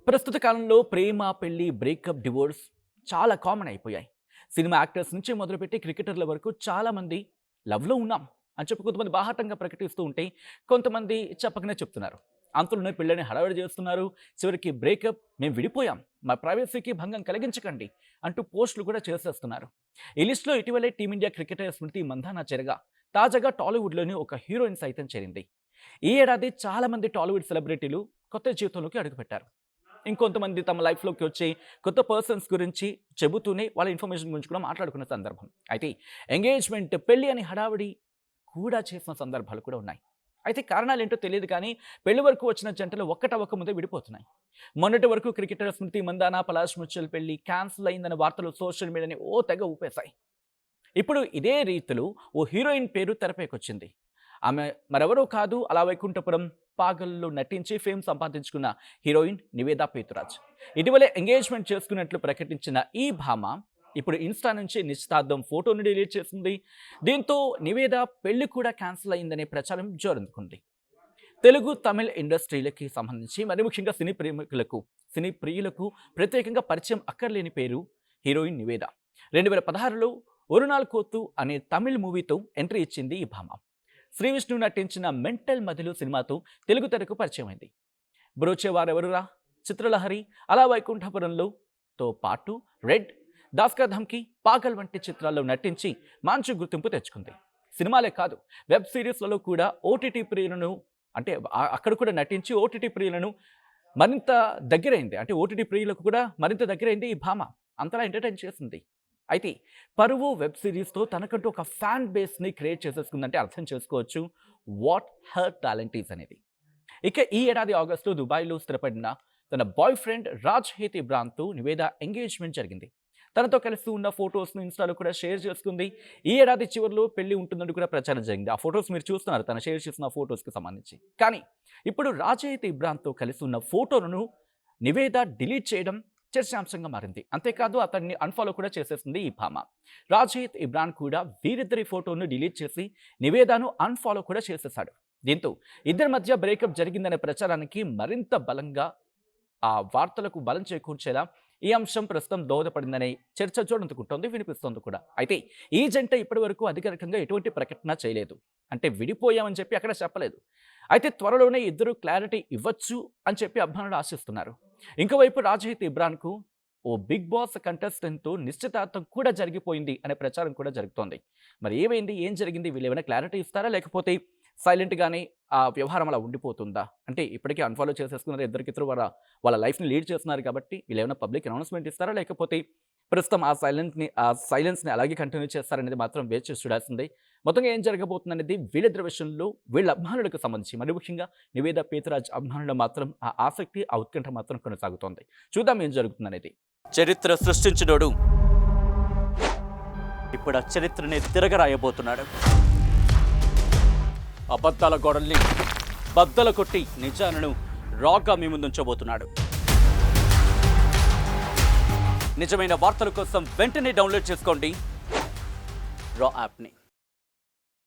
ప్రస్తుత కాలంలో ప్రేమ, పెళ్లి, బ్రేకప్, డివోర్స్ చాలా కామన్ అయిపోయాయి. సినిమా యాక్టర్స్ నుంచి మొదలుపెట్టి క్రికెటర్ల వరకు చాలామంది లవ్‌లో ఉన్నాం అని చెప్పి కొంతమంది బాహాటంగా ప్రకటిస్తూ ఉంటే, కొంతమంది చెప్పకనే చెప్తున్నారు. అంతులోనే పెళ్ళని హడావిడి చేస్తున్నారు. చివరికి బ్రేకప్, మేము విడిపోయాం, మా ప్రైవసీకి భంగం కలిగించకండి అంటూ పోస్టులు కూడా చేసేస్తున్నారు. ఈ లిస్టులో ఇటీవలే టీమిండియా క్రికెటర్ స్మృతి మంధాన చేరగా, తాజాగా టాలీవుడ్‌లోని ఒక హీరోయిన్ సైతం చేరింది. ఈ ఏడాది చాలామంది టాలీవుడ్ సెలబ్రిటీలు కొత్త జీవితంలోకి అడుగుపెట్టారు. ఇంకొంతమంది తమ లైఫ్‌లోకి వచ్చే కొత్త పర్సన్స్ గురించి చెబుతూనే వాళ్ళ ఇన్ఫర్మేషన్ గురించి కూడా మాట్లాడుకున్న సందర్భం. అయితే ఎంగేజ్‌మెంట్, పెళ్లి అని హడావిడి కూడా చేసిన సందర్భాలు కూడా ఉన్నాయి. అయితే కారణాలేంటో తెలియదు కానీ పెళ్లి వరకు వచ్చిన జంటలు ఒక్కటవ్వక ముందే విడిపోతున్నాయి. మొన్నటి వరకు క్రికెటర్ స్మృతి మందాన, పలాష్ ముచ్చల్ పెళ్లి క్యాన్సిల్ అయిందన్న వార్తలు సోషల్ మీడియాని తెగ ఊపేశాయి. ఇప్పుడు ఇదే రీతిలో ఓ హీరోయిన్ పేరు తెరపైకొచ్చింది. ఆమె మరెవరో కాదు, అలా వైకుంఠపురం పాగల్లో నటించి ఫేమ్ సంపాదించుకున్న హీరోయిన్ నివేదా పేతురాజ్. ఇటీవలే ఎంగేజ్మెంట్ చేసుకున్నట్లు ప్రకటించిన ఈ భామ ఇప్పుడు ఇన్స్టా నుంచి నిశ్చితార్థం ఫోటోను డిలీట్ చేసింది. దీంతో నివేదా పెళ్లి కూడా క్యాన్సిల్ అయిందనే ప్రచారం జోరందుకుంది. తెలుగు, తమిళ్ ఇండస్ట్రీలకి సంబంధించి మరి ముఖ్యంగా సినీ ప్రియులకు ప్రత్యేకంగా పరిచయం అక్కర్లేని పేరు హీరోయిన్ నివేదా. 2016లో ఒరునాల్ కోతు అనే తమిళ్ మూవీతో ఎంట్రీ ఇచ్చింది ఈ భామ. శ్రీ విష్ణు నటించిన మెంటల్ మదిలు సినిమాతో తెలుగు తెరకు పరిచయమైంది. బ్రోచేవారెవరురా, చిత్రలహరి, అలా వైకుంఠపురంలోతో పాటు రెడ్, దాస్కా ధమ్కి, పాగల్ వంటి చిత్రాల్లో నటించి మంచి గుర్తింపు తెచ్చుకుంది. సినిమాలే కాదు, వెబ్ సిరీస్లలో కూడా ఓటీటీ ప్రియులను అక్కడ కూడా నటించి ఓటీటీ ప్రియులను మరింత దగ్గరైంది. ఓటీటీ ప్రియులకు కూడా మరింత దగ్గరైంది ఈ భామ. అంతలా ఎంటర్టైన్ చేసింది. అయితే పరువు వెబ్ సిరీస్తో తనకంటూ ఒక ఫ్యాన్ బేస్ని క్రియేట్ చేసేసుకుందంటే అర్థం చేసుకోవచ్చు వాట్ హర్ టాలెంట్ ఈజ్ అనేది. ఇక ఈ ఏడాది ఆగస్టులో దుబాయ్లో స్థిరపడిన తన బాయ్ ఫ్రెండ్ రాజ్‌హీత్ ఇబ్రాన్తో నివేదా ఎంగేజ్మెంట్ జరిగింది. తనతో కలిసి ఉన్న ఫొటోస్ను ఇన్స్టాలో కూడా షేర్ చేసుకుంది. ఈ ఏడాది చివరిలో పెళ్లి ఉంటుందని కూడా ప్రచారం జరిగింది. ఆ ఫొటోస్ మీరు చూస్తున్నారు, తను షేర్ చేసిన ఫొటోస్కి సంబంధించి. కానీ ఇప్పుడు రాజ్‌హీత్ ఇబ్రాన్తో కలిసి ఉన్న ఫోటోలను నివేదా డిలీట్ చేయడం చర్చాంశంగా మారింది. అంతేకాదు అతన్ని అన్ఫాలో కూడా చేసేసింది ఈ భామ. రాజ్‌హీత్ ఇబ్రాన్ కూడా వీరిద్దరి ఫోటోను డిలీట్ చేసి నివేదాను అన్ఫాలో కూడా చేసేశాడు. దీంతో ఇద్దరి మధ్య బ్రేకప్ జరిగిందనే ప్రచారానికి మరింత బలంగా ఆ వార్తలకు బలం చేకూర్చేలా ఈ అంశం ప్రస్తుతం దోహదపడిందనే చర్చ జోరందుకుంటోంది, వినిపిస్తోంది కూడా. అయితే ఈ జంట ఇప్పటి వరకు అధికారికంగా ఎటువంటి ప్రకటన చేయలేదు. విడిపోయామని చెప్పి అక్కడ చెప్పలేదు. అయితే త్వరలోనే ఇద్దరు క్లారిటీ ఇవ్వచ్చు అని చెప్పి అభిమానులు ఆశిస్తున్నారు. ఇంకోవైపు రాజ్‌హీత్ ఇబ్రాన్కు ఓ బిగ్ బాస్ కంటెస్టెంట్తో నిశ్చితార్థం కూడా జరిగిపోయింది అనే ప్రచారం కూడా జరుగుతోంది. మరి ఏమైంది, ఏం జరిగింది, వీళ్ళు ఏమైనా క్లారిటీ ఇస్తారా, లేకపోతే సైలెంట్గానే ఆ వ్యవహారం అలా ఉండిపోతుందా? ఇప్పటికే అన్ఫాలో చేసేసుకున్నారు, ఇద్దరికిద్దరు వాళ్ళ లైఫ్ని లీడ్ చేస్తున్నారు కాబట్టి వీళ్ళు ఏమైనా పబ్లిక్ అనౌన్స్మెంట్ ఇస్తారా, లేకపోతే ప్రస్తుతం ఆ సైలెన్స్ని అలాగే కంటిన్యూ చేస్తారనేది మాత్రం వేచి చూసి చూడాల్సిందే. మొత్తంగా ఏం జరగబోతుంది అనేది వీళ్ళిద్దరి విషయంలో వీళ్ళ అభిమానులకు సంబంధించి మరి ముఖ్యంగా నివేదా పేతురాజ్ అభిమానులు మాత్రం ఆ ఆసక్తి, ఆ ఉత్కంఠ మాత్రం కొనసాగుతోంది. చూద్దాం ఏం జరుగుతుంది అనేది. చరిత్ర సృష్టించినోడు ఇప్పుడు ఆ చరిత్రని తిరగరాయబోతున్నాడు. అబద్ధాల గోడల్ని బద్దలు కొట్టి నిజాలను రాగా మీ ముందుంచబోతున్నాడు. నిజమైన వార్తల కోసం వెంటనే డౌన్లోడ్ చేసుకోండి రా యాప్ని.